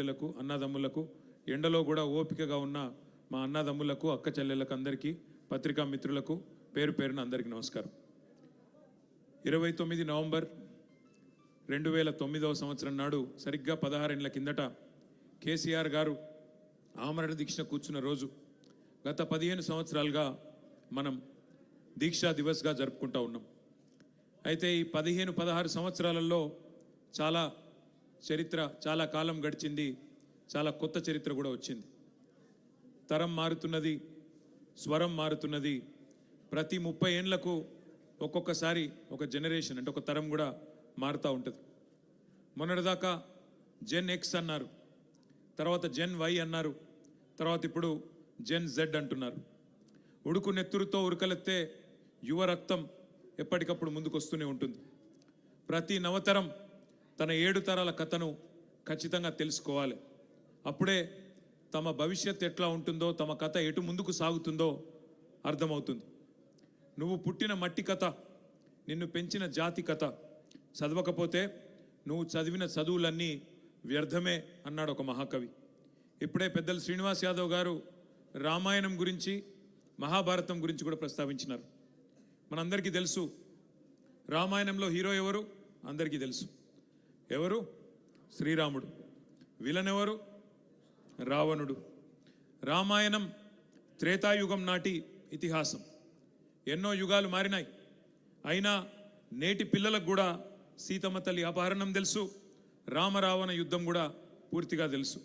ఆడబిడ్డలకు అన్నదమ్ములకు ఎండలో కూడా ఓపికగా ఉన్న మా అన్నదమ్ములకు అక్క చెల్లెళ్ళకు అందరికీ పత్రికా మిత్రులకు పేరు పేరున అందరికీ నమస్కారం. 29 నవంబర్ 2009 సంవత్సరం నాడు సరిగ్గా 16 ఏళ్ల కిందట కేసీఆర్ గారు ఆమరణ దీక్ష కూర్చున్న రోజు. గత 15 సంవత్సరాలుగా మనం దీక్షా దివస్గా జరుపుకుంటూ ఉన్నాం. అయితే ఈ 15-16 సంవత్సరాలలో చాలా చరిత్ర, చాలా కాలం గడిచింది, చాలా కొత్త చరిత్ర కూడా వచ్చింది. తరం మారుతున్నది, స్వరం మారుతున్నది. ప్రతి 30 ఏళ్లకు ఒక్కొక్కసారి ఒక జనరేషన్ అంటే ఒక తరం కూడా మారుతూ ఉంటుంది. మొన్నటిదాకా జెన్ ఎక్స్ అన్నారు, తర్వాత జెన్ వై అన్నారు, తర్వాత ఇప్పుడు జెన్ జెడ్ అంటున్నారు. ఉడుకు నెత్తురుతో ఉరకలెత్తే యువ రక్తం ఎప్పటికప్పుడు ముందుకు వస్తూనే ఉంటుంది. ప్రతి నవతరం తన 7 తరాల కథను ఖచ్చితంగా తెలుసుకోవాలి. అప్పుడే తమ భవిష్యత్తు ఎట్లా ఉంటుందో, తమ కథ ఎటు ముందుకు సాగుతుందో అర్థమవుతుంది. నువ్వు పుట్టిన మట్టి కథ, నిన్ను పెంచిన జాతి కథ చదవకపోతే నువ్వు చదివిన చదువులన్నీ వ్యర్థమే అన్నాడు ఒక మహాకవి. ఇప్పుడే పెద్దలు శ్రీనివాస్ యాదవ్ గారు రామాయణం గురించి, మహాభారతం గురించి కూడా ప్రస్తావించినారు. మనందరికీ తెలుసు రామాయణంలో హీరో ఎవరు, అందరికీ తెలుసు. ఎవరు? శ్రీరాముడు. విలన్ ఎవరు? రావణుడు. రామాయణం త్రేతాయుగం నాటి ఇతిహాసం. ఎన్నో యుగాలు మారినాయి, అయినా నేటి పిల్లలకు కూడా సీతమ్మ తల్లి అపహరణం తెలుసు, రామరావణ యుద్ధం కూడా పూర్తిగా తెలుసు.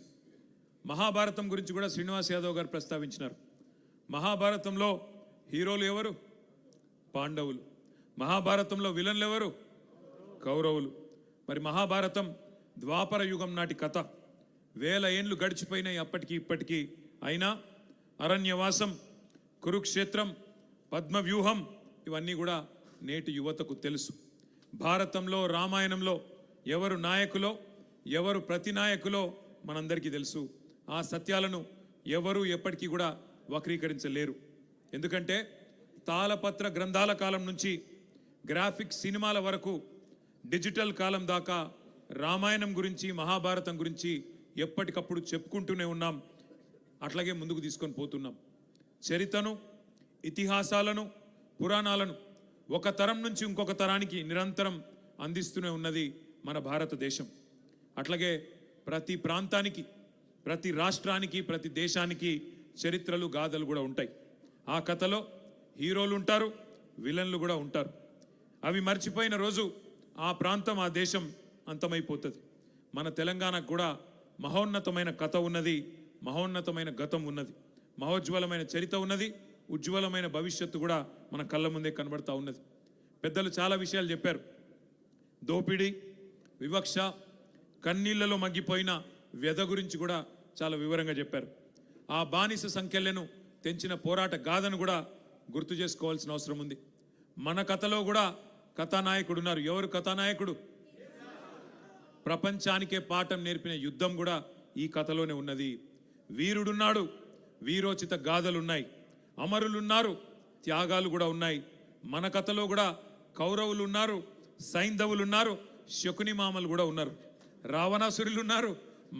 మహాభారతం గురించి కూడా శ్రీనివాస్ యాదవ్ గారు ప్రస్తావించినారు. మహాభారతంలో హీరోలు ఎవరు? పాండవులు. మహాభారతంలో విలన్లు ఎవరు? కౌరవులు. మరి మహాభారతం ద్వాపర యుగం నాటి కథ. 1000 ఏండ్లు గడిచిపోయినాయి అప్పటికి ఇప్పటికీ. అయినా అరణ్యవాసం, కురుక్షేత్రం, పద్మవ్యూహం ఇవన్నీ కూడా నేటి యువతకు తెలుసు. భారతంలో, రామాయణంలో ఎవరు నాయకులో, ఎవరు ప్రతినాయకులో మనందరికీ తెలుసు. ఆ సత్యాలను ఎవరు ఎప్పటికీ కూడా వక్రీకరించలేరు. ఎందుకంటే తాళపత్ర గ్రంథాల కాలం నుంచి గ్రాఫిక్స్ సినిమాల వరకు డిజిటల్ కాలం దాకా రామాయణం గురించి, మహాభారతం గురించి ఎప్పటికప్పుడు చెప్పుకుంటూనే ఉన్నాం. అట్లాగే ముందుకు తీసుకొని పోతున్నాం. చరిత్రను, ఇతిహాసాలను, పురాణాలను ఒక తరం నుంచి ఇంకొక తరానికి నిరంతరం అందిస్తూనే ఉన్నది మన భారతదేశం. అట్లాగే ప్రతి ప్రాంతానికి, ప్రతి రాష్ట్రానికి, ప్రతి దేశానికి చరిత్రలు, గాథలు కూడా ఉంటాయి. ఆ కథలో హీరోలు ఉంటారు, విలన్లు కూడా ఉంటారు. అవి మర్చిపోయిన రోజు ఆ ప్రాంతం, ఆ దేశం అంతమైపోతుంది. మన తెలంగాణకు కూడా మహోన్నతమైన కథ ఉన్నది, మహోన్నతమైన గతం ఉన్నది, మహోజ్వలమైన చరిత్ర ఉన్నది, ఉజ్వలమైన భవిష్యత్తు కూడా మన కళ్ళ ముందే కనబడతా ఉన్నది. పెద్దలు చాలా విషయాలు చెప్పారు. దోపిడీ, వివక్ష, కన్నీళ్లలో మగ్గిపోయిన వ్యధ గురించి కూడా చాలా వివరంగా చెప్పారు. ఆ బానిస సంఖ్యలను తెంచిన పోరాట గాథను కూడా గుర్తు చేసుకోవాల్సిన అవసరం ఉంది. మన కథలో కూడా కథానాయకుడు ఉన్నారు. ఎవరు కథానాయకుడు? ప్రపంచానికే పాఠం నేర్పిన యుద్ధం కూడా ఈ కథలోనే ఉన్నది. వీరుడున్నాడు, వీరోచిత గాథలున్నాయి, అమరులున్నారు, త్యాగాలు కూడా ఉన్నాయి. మన కథలో కూడా కౌరవులు ఉన్నారు, సైంధవులు ఉన్నారు, శకుని మామలు కూడా ఉన్నారు, రావణాసురులు ఉన్నారు,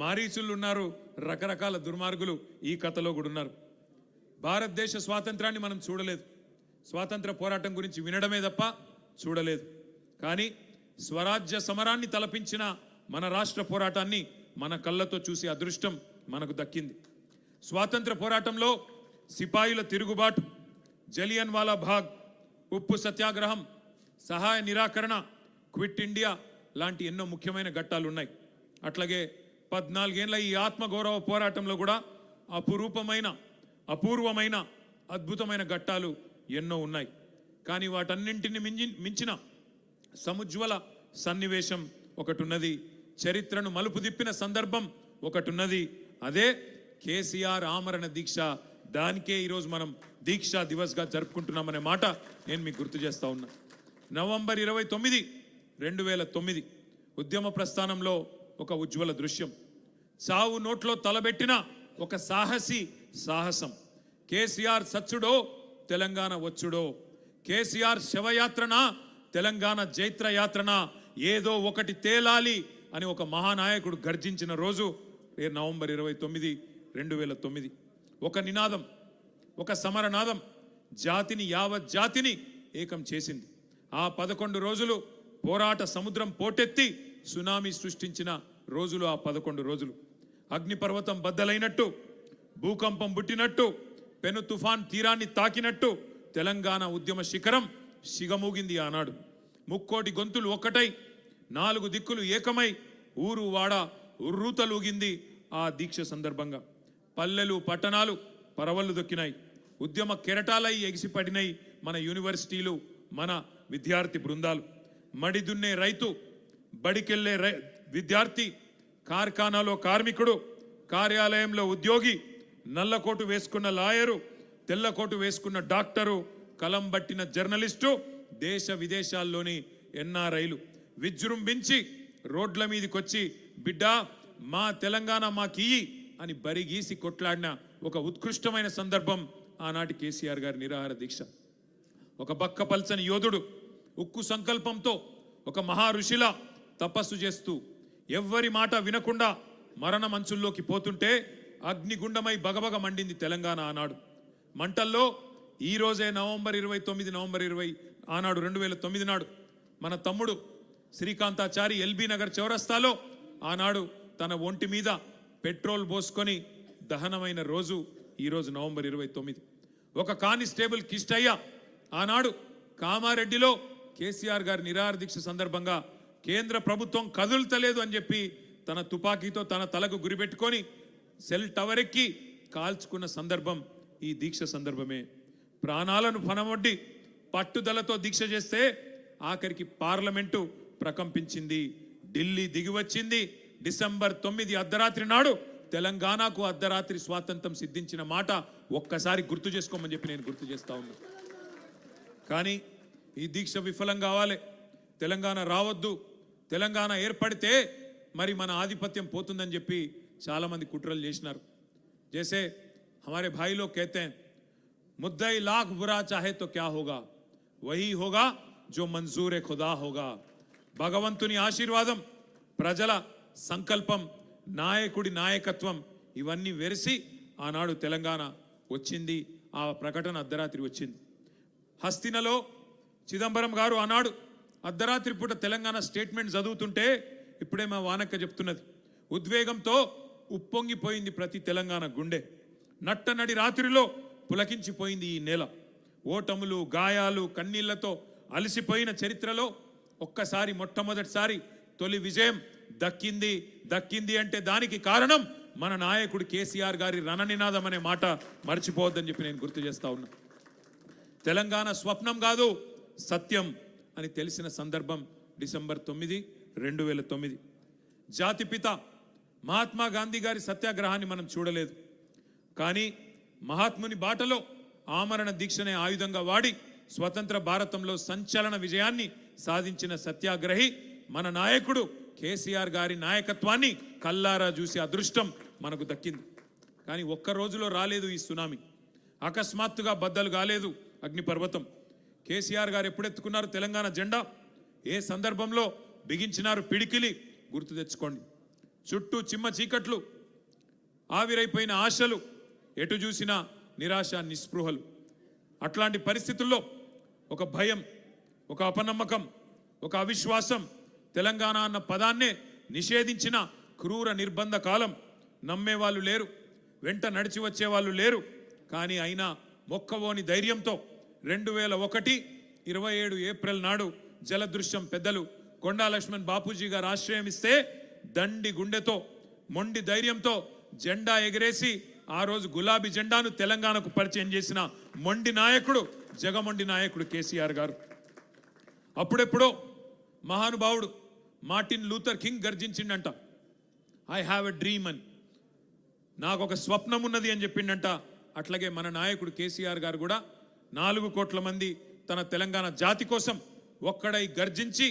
మారీచులు ఉన్నారు, రకరకాల దుర్మార్గులు ఈ కథలో కూడా ఉన్నారు. భారతదేశ స్వాతంత్రాన్ని మనం చూడలేదు, స్వాతంత్ర పోరాటం గురించి వినడమే తప్ప చూడలేదు. కానీ స్వరాజ్య సమరాన్ని తలపించిన మన రాష్ట్ర పోరాటాన్ని మన కళ్ళతో చూసే అదృష్టం మనకు దక్కింది. స్వాతంత్ర పోరాటంలో సిపాయిల తిరుగుబాటు, జలియన్ వాలా బాగ్, ఉప్పు సత్యాగ్రహం, సహాయ నిరాకరణ, క్విట్ ఇండియా లాంటి ఎన్నో ముఖ్యమైన ఘట్టాలు ఉన్నాయి. అట్లాగే 14 ఏళ్ల ఈ ఆత్మగౌరవ పోరాటంలో కూడా అపూర్వమైన అద్భుతమైన ఘట్టాలు ఎన్నో ఉన్నాయి. కానీ వాటన్నింటిని మించిన సముజ్వల సన్నివేశం ఒకటి ఉన్నది, చరిత్రను మలుపు తిప్పిన సందర్భం ఒకటి ఉన్నది. అదే కేసీఆర్ ఆమరణ దీక్ష. దానికే ఈరోజు మనం దీక్షా దివస్గా జరుపుకుంటున్నామనే మాట నేను మీకు గుర్తు చేస్తా ఉన్నా. నవంబర్ 29, 2009 ఉద్యమ ప్రస్థానంలో ఒక ఉజ్వల దృశ్యం. చావు నోట్లో తలబెట్టిన ఒక సాహసం. కేసీఆర్ సచ్చుడో తెలంగాణ వచ్చుడో, కేసీఆర్ శవయాత్రన తెలంగాణ జైత్రయాత్రన, ఏదో ఒకటి తేలాలి అని ఒక మహానాయకుడు గర్జించిన రోజు నవంబర్ 29, 2009. ఒక నినాదం, ఒక సమరనాదం జాతిని, యావత్ జాతిని ఏకం చేసింది. ఆ 11 రోజులు పోరాట సముద్రం పోటెత్తి సునామీ సృష్టించిన రోజులు ఆ 11 రోజులు. అగ్నిపర్వతం బద్దలైనట్టు, భూకంపం పుట్టినట్టు, పెను తుఫాన్ తీరాన్ని తాకినట్టు తెలంగాణ ఉద్యమ శిఖరం సిగమూగింది ఆనాడు. ముక్కోటి గొంతులు ఒక్కటై, 4 దిక్కులు ఏకమై, ఊరు వాడ ఉర్రూతలూగింది ఆ దీక్ష సందర్భంగా. పల్లెలు పట్టణాలు పరవళ్ళు దొక్కినాయి. ఉద్యమ కెరటాలై ఎగిసిపడినాయి మన యూనివర్సిటీలు, మన విద్యార్థి బృందాలు. మడి దున్నే రైతు, బడికెళ్లే విద్యార్థి, కార్ఖానాలో కార్మికుడు, కార్యాలయంలో ఉద్యోగి, నల్లకోటు వేసుకున్న లాయరు, తెల్లకోటు వేసుకున్న డాక్టరు, కలం బట్టిన జర్నలిస్టు, దేశ విదేశాల్లోని ఎన్ఆర్ఐలు విజృంభించి రోడ్ల మీదకొచ్చి బిడ్డా మా తెలంగాణ మాకియ్యి అని బరిగీసి కొట్లాడిన ఒక ఉత్కృష్టమైన సందర్భం ఆనాటి కేసీఆర్ గారి నిరాహార దీక్ష. ఒక బక్కపల్చని యోధుడు ఉక్కు సంకల్పంతో ఒక మహా ఋషిలా తపస్సు చేస్తూ ఎవ్వరి మాట వినకుండా మరణ మంచుల్లోకి పోతుంటే అగ్నిగుండమై బగబగ మండింది తెలంగాణ ఆనాడు. మంటల్లో ఈ రోజే నవంబర్ 20 ఆనాడు 2009 నాడు మన తమ్ముడు శ్రీకాంతాచారి ఎల్బీ నగర్ చౌరస్తాలో ఆనాడు తన ఒంటి మీద పెట్రోల్ పోసుకొని దహనమైన రోజు ఈరోజు నవంబర్ 29. ఒక కానిస్టేబుల్ కిష్టయ్య ఆనాడు కామారెడ్డిలో కేసీఆర్ గారి నిరాహార దీక్ష సందర్భంగా కేంద్ర ప్రభుత్వం కదులుతలేదు అని చెప్పి తన తుపాకీతో తన తలకు గురిపెట్టుకొని సెల్ టవర్ ఎక్కి కాల్చుకున్న సందర్భం ఈ దీక్ష సందర్భమే. ప్రాణాలను పనమొడ్డి పట్టుదలతో దీక్ష చేస్తే ఆఖరికి పార్లమెంటు ప్రకంపించింది, ఢిల్లీ దిగివచ్చింది. డిసెంబర్ 9 అర్ధరాత్రి నాడు తెలంగాణకు అర్ధరాత్రి స్వాతంత్రం సిద్ధించిన మాట ఒక్కసారి గుర్తు చేసుకోమని చెప్పి నేను గుర్తు చేస్తా ఉన్నా. కానీ ఈ దీక్ష విఫలం కావాలి, తెలంగాణ రావద్దు, తెలంగాణ ఏర్పడితే మరి మన ఆధిపత్యం పోతుందని చెప్పి చాలామంది కుట్రలు చేసినారు. జైసే हमारे भाई लोग कहते हैं, मुद्दई लाख बुरा चाहे तो क्या होगा, वही होगा जो मंजूर खुदा होगा. భగవంతుని ఆశీర్వాదం, ప్రజల సంకల్పం, నాయకుడి నాయకత్వం ఇవన్నీ వెరిసి ఆనాడు తెలంగాణ వచ్చింది. ఆ ప్రకటన అర్ధరాత్రి వచ్చింది. హస్తినలో చిదంబరం గారు ఆనాడు అర్ధరాత్రి పూట తెలంగాణ స్టేట్మెంట్ చదువుతుంటే ఇప్పుడే మా వానక్క చెప్తున్నది, ఉద్వేగంతో ఉప్పొంగిపోయింది ప్రతి తెలంగాణ గుండె. నట్టనడి రాత్రిలో పులకించిపోయింది ఈ నేల. ఓటములు, గాయాలు, కన్నీళ్లతో అలసిపోయిన చరిత్రలో ఒక్కసారి మొట్టమొదటిసారి తొలి విజయం దక్కింది అంటే దానికి కారణం మన నాయకుడు కేసీఆర్ గారి రణనినాదం అనే మాట మర్చిపోవద్దని చెప్పి నేను గుర్తు చేస్తా ఉన్నా. తెలంగాణ స్వప్నం కాదు, సత్యం అని తెలిసిన సందర్భం డిసెంబర్ 9, 2009. జాతిపిత మహాత్మా గాంధీ గారి సత్యాగ్రహాన్ని మనం చూడలేదు, కానీ మహాత్ముని బాటలో ఆమరణ దీక్షనే ఆయుధంగా వాడి స్వతంత్ర భారతంలో సంచలన విజయాన్ని సాధించిన సత్యాగ్రహి మన నాయకుడు కేసీఆర్ గారి నాయకత్వాన్ని కల్లారా చూసే అదృష్టం మనకు దక్కింది. కానీ ఒక్క రోజులో రాలేదు ఈ సునామీ, అకస్మాత్తుగా బద్దలు కాలేదు అగ్నిపర్వతం. కేసీఆర్ గారు ఎప్పుడెత్తుకున్నారు తెలంగాణ జెండా, ఏ సందర్భంలో బిగించినారు పిడికిలి గుర్తు తెచ్చుకోండి. చుట్టూ చిమ్మ చీకట్లు, ఆవిరైపోయిన ఆశలు, ఎటు చూసినా నిరాశ, నిస్పృహలు. అట్లాంటి పరిస్థితుల్లో ఒక భయం, ఒక అపనమ్మకం, ఒక అవిశ్వాసం, తెలంగాణ అన్న పదాన్నే నిషేధించిన క్రూర నిర్బంధ కాలం. నమ్మేవాళ్ళు లేరు, వెంట నడిచి వచ్చేవాళ్ళు లేరు. కానీ అయినా మొక్కవోని ధైర్యంతో 2001 27 ఏప్రిల్ నాడు జలదృశ్యం పెద్దలు కొండా లక్ష్మణ్ బాపూజీ గారు ఆశ్రయం ఇస్తే దండి గుండెతో, మొండి ధైర్యంతో జెండా ఎగరేసి ఆ రోజు గులాబీ జెండాను తెలంగాణకు పరిచయం చేసిన మొండి నాయకుడు, జగమొండి నాయకుడు కేసీఆర్ గారు. అప్పుడెప్పుడో మహానుభావుడు మార్టిన్ లూథర్ కింగ్ గర్జించిండంట, ఐ హ్యావ్ ఎ డ్రీమ్ అని, నాకు ఒక స్వప్నం ఉన్నది అని చెప్పిండంట. అట్లాగే మన నాయకుడు కేసీఆర్ గారు కూడా 4 కోట్ల మంది తన తెలంగాణ జాతి కోసం ఒక్కడై గర్జించి,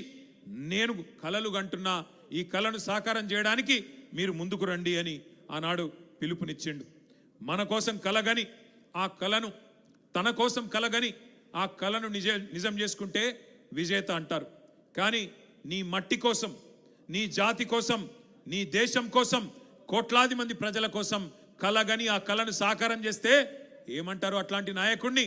నేను కలలు కంటున్నా, ఈ కలను సాకారం చేయడానికి మీరు ముందుకు రండి అని ఆనాడు పిలుపునిచ్చిండు. మన కోసం కలగని ఆ కలను, తన కోసం కలగని ఆ కలను నిజం చేసుకుంటే విజేత అంటారు. కానీ నీ మట్టి కోసం, నీ జాతి కోసం, నీ దేశం కోసం కోట్లాది మంది ప్రజల కోసం కలగని ఆ కలను సాకారం చేస్తే ఏమంటారు? అట్లాంటి నాయకుడిని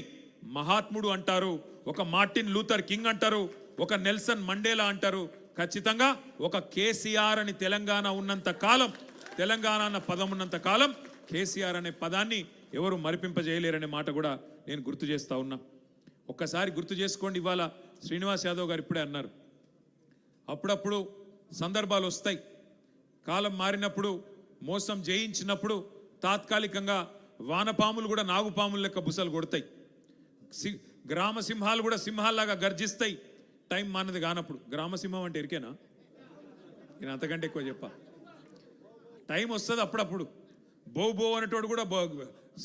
మహాత్ముడు అంటారు, ఒక మార్టిన్ లూథర్ కింగ్ అంటారు, ఒక నెల్సన్ మండేలా అంటారు. ఖచ్చితంగా ఒక కేసీఆర్ అని తెలంగాణ ఉన్నంత కాలం, తెలంగాణ అన్న పదం ఉన్నంత కాలం కేసీఆర్ అనే పదాన్ని ఎవరు మరిపింపజేయలేరనే మాట కూడా నేను గుర్తు చేస్తా ఉన్నా. ఒక్కసారి గుర్తు చేసుకోండి. ఇవాళ శ్రీనివాస్ యాదవ్ గారు ఇప్పుడే అన్నారు, అప్పుడప్పుడు సందర్భాలు వస్తాయి, కాలం మారినప్పుడు, మోసం జయించినప్పుడు తాత్కాలికంగా వానపాములు కూడా నాగుపాములు లెక్క బుసలు కొడతాయి, గ్రామ సింహాలు కూడా సింహాల్లాగా గర్జిస్తాయి టైం మానది కానప్పుడు. గ్రామసింహం అంటే ఎరికేనా? నేను అంతకంటే ఎక్కువ చెప్పా. టైం వస్తుంది అప్పుడప్పుడు, బో అనేటోడు కూడా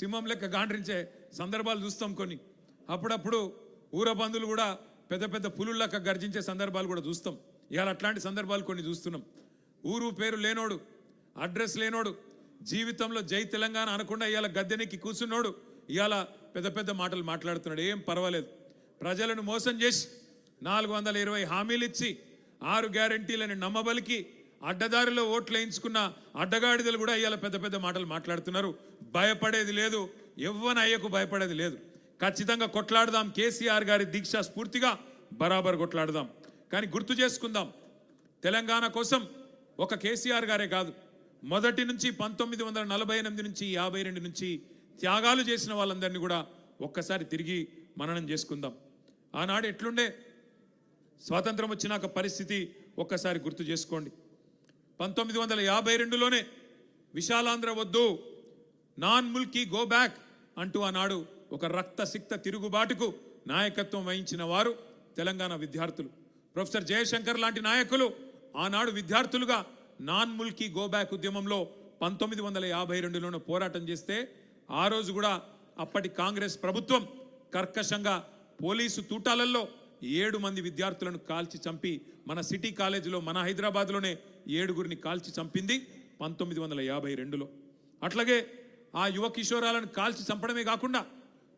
సింహం లెక్క గాండ్రించే సందర్భాలు చూస్తాం కొన్ని. అప్పుడప్పుడు ఊరబందులు కూడా పెద్ద పెద్ద పులుల్లాగా గర్జించే సందర్భాలు కూడా చూస్తాం. ఇవాళ అట్లాంటి సందర్భాలు కొన్ని చూస్తున్నాం. ఊరు పేరు లేనోడు, అడ్రస్ లేనోడు, జీవితంలో జై తెలంగాణ అనకుండా ఇవాళ గద్దెనెక్కి కూర్చున్నోడు ఇవాళ పెద్ద పెద్ద మాటలు మాట్లాడుతున్నాడు. ఏం పర్వాలేదు, ప్రజలను మోసం చేసి 420 హామీలు ఇచ్చి 6 గ్యారంటీలని నమ్మబలికి అడ్డదారిలో ఓట్లు వేయించుకున్న అడ్డగాడిదలు కూడా ఇవాళ పెద్ద పెద్ద మాటలు మాట్లాడుతున్నారు. భయపడేది లేదు, ఎవ్వన అయ్యకు భయపడేది లేదు. ఖచ్చితంగా కొట్లాడదాం, కేసీఆర్ గారి దీక్ష స్ఫూర్తిగా బరాబర్ కొట్లాడదాం. కానీ గుర్తు చేసుకుందాం, తెలంగాణ కోసం ఒక కేసీఆర్ గారే కాదు, మొదటి నుంచి 1948 నుంచి 52 నుంచి త్యాగాలు చేసిన వాళ్ళందరినీ కూడా ఒక్కసారి తిరిగి మననం చేసుకుందాం. ఆనాడు ఎట్లుండే, స్వాతంత్రం వచ్చినాక పరిస్థితి ఒక్కసారి గుర్తు చేసుకోండి. 1952లోనే విశాలాంధ్ర వద్దు, నాన్ ముల్కీ గో బ్యాక్ అంటూ ఆనాడు ఒక రక్తసిక్త తిరుగుబాటుకు నాయకత్వం వహించిన వారు తెలంగాణ విద్యార్థులు. ప్రొఫెసర్ జయశంకర్ లాంటి నాయకులు ఆనాడు విద్యార్థులుగా నాన్ ముల్కీ గో బ్యాక్ ఉద్యమంలో 1952లోనే పోరాటం చేస్తే, ఆ రోజు కూడా అప్పటి కాంగ్రెస్ ప్రభుత్వం కర్కశంగా పోలీసు తూటాలలో 7 మంది విద్యార్థులను కాల్చి చంపి, మన సిటీ కాలేజీలో మన హైదరాబాద్లోనే 7గురిని కాల్చి చంపింది 1952లో. అట్లాగే ఆ యువ కిషోరాలను కాల్చి చంపడమే కాకుండా